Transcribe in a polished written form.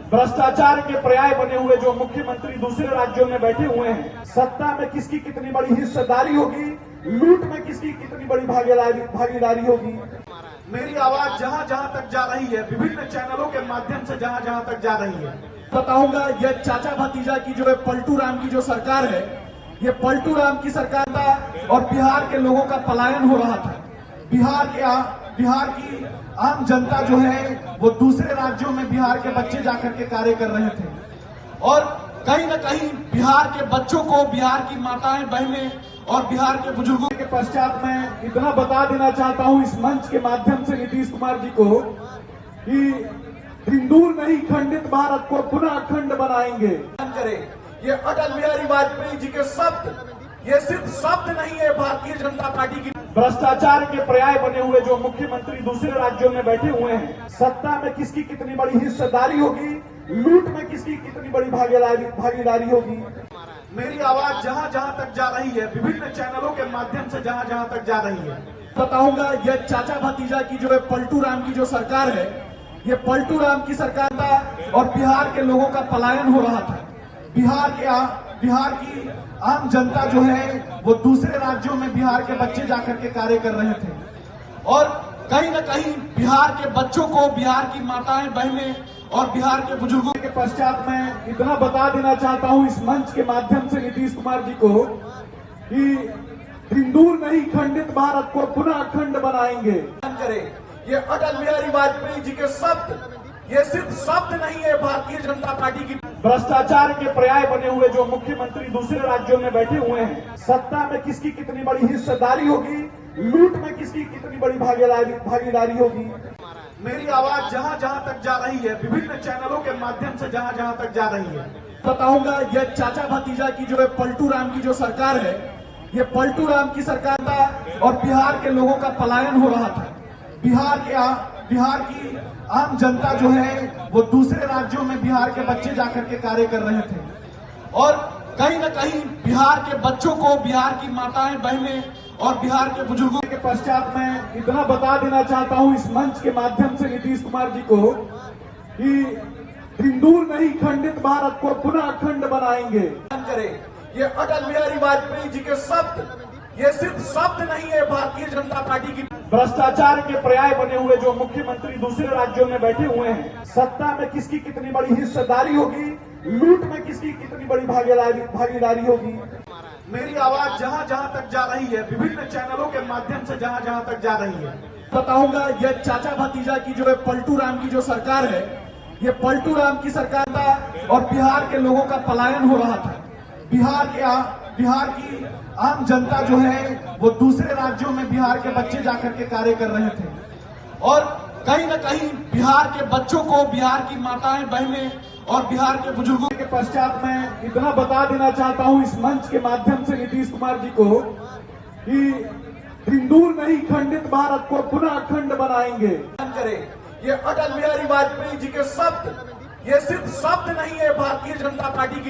भ्रष्टाचार के पर्याय बने हुए जो मुख्यमंत्री दूसरे राज्यों में बैठे हुए हैं, सत्ता में किसकी कितनी बड़ी हिस्सेदारी होगी, लूट में किसकी कितनी बड़ी भागीदारी होगी। मेरी आवाज जहां जहां तक जा रही है, विभिन्न चैनलों के माध्यम से जहां जहां तक जा रही है, बताऊंगा यह चाचा भतीजा की जो है पलटू राम की जो सरकार है, ये पलटू राम की सरकार था और बिहार के लोगों का पलायन हो रहा था। बिहार की आम जनता जो है वो दूसरे राज्यों में बिहार के बच्चे जाकर के कार्य कर रहे थे और कहीं न कहीं बिहार के बच्चों को, बिहार की माताएं बहनें और बिहार के बुजुर्गों के पश्चात मैं इतना बता देना चाहता हूं इस मंच के माध्यम से नीतीश कुमार जी को कि सिंदूर नहीं खंडित भारत को पुनः अखंड बनाएंगे। ये अटल बिहारी वाजपेयी जी के शब्द, ये सिर्फ शब्द नहीं है भारतीय जनता पार्टी की। भ्रष्टाचार के पर्याय बने हुए जो मुख्यमंत्री दूसरे राज्यों में बैठे हुए हैं, सत्ता में किसकी कितनी बड़ी हिस्सेदारी होगी, लूट में किसकी कितनी बड़ी भागीदारी होगी। मेरी आवाज जहां जहां तक जा रही है, विभिन्न चैनलों के माध्यम से जहां जहां तक जा रही है, बताऊंगा यह चाचा भतीजा की जो है पलटू राम की जो सरकार है, ये पलटू राम की सरकार था और बिहार के लोगों का पलायन हो रहा था। बिहार की आम जनता जो है वो दूसरे राज्यों में बिहार के बच्चे जाकर के कार्य कर रहे थे और कहीं न कहीं बिहार के बच्चों को, बिहार की माताएं बहनें और बिहार के बुजुर्गों के पश्चात मैं इतना बता देना चाहता हूं इस मंच के माध्यम से नीतीश कुमार जी को कि सिंदूर नहीं खंडित भारत को पुनः अखंड बनाएंगे। ये अटल बिहारी वाजपेयी जी के शब्द, ये सिर्फ शब्द नहीं है भारतीय जनता पार्टी की। भ्रष्टाचार के पर्याय बने हुए जो मुख्यमंत्री दूसरे राज्यों में बैठे हुए हैं, सत्ता में किसकी कितनी बड़ी हिस्सेदारी होगी, लूट में किसकी कितनी बड़ी भागीदारी होगी। मेरी आवाज जहां जहां तक जा रही है, विभिन्न चैनलों के माध्यम से जहां जहां तक जा रही है, बताऊंगा यह चाचा भतीजा की जो है पलटू राम की जो सरकार है, ये पलटू राम की सरकार था और बिहार के लोगों का पलायन हो रहा था। बिहार की आम जनता जो है वो दूसरे राज्यों में बिहार के बच्चे जाकर के कार्य कर रहे थे और कहीं न कहीं बिहार के बच्चों को, बिहार की माताएं बहनें और बिहार के बुजुर्गों के पश्चात मैं इतना बता देना चाहता हूं इस मंच के माध्यम से नीतीश कुमार जी को कि सिंदूर नहीं खंडित भारत को पुनः अखंड बनाएंगे। ये अटल बिहारी वाजपेयी जी के शब्द, ये सिर्फ शब्द नहीं है भारतीय जनता पार्टी की। भ्रष्टाचार के पर्याय बने हुए जो मुख्यमंत्री दूसरे राज्यों में बैठे हुए हैं, सत्ता में किसकी कितनी बड़ी हिस्सेदारी होगी, लूट में किसकी कितनी बड़ी भागीदारी होगी। मेरी आवाज जहां जहां तक जा रही है, विभिन्न चैनलों के माध्यम से जहां जहां तक जा रही है, बताऊंगा यह चाचा भतीजा की जो है पलटू राम की जो सरकार है, ये पलटू राम की सरकार था और बिहार के लोगों का पलायन हो रहा था। बिहार की आम जनता जो है वो दूसरे राज्यों में बिहार के बच्चे जाकर के कार्य कर रहे थे और कहीं न कहीं बिहार के बच्चों को, बिहार की माताएं बहनें और बिहार के बुजुर्गों के पश्चात मैं इतना बता देना चाहता हूं इस मंच के माध्यम से नीतीश कुमार जी को कि सिंदूर नहीं खंडित भारत को पुनः अखंड बनाएंगे। ये अटल बिहारी वाजपेयी जी के शब्द, ये सिर्फ शब्द नहीं है भारतीय जनता पार्टी की।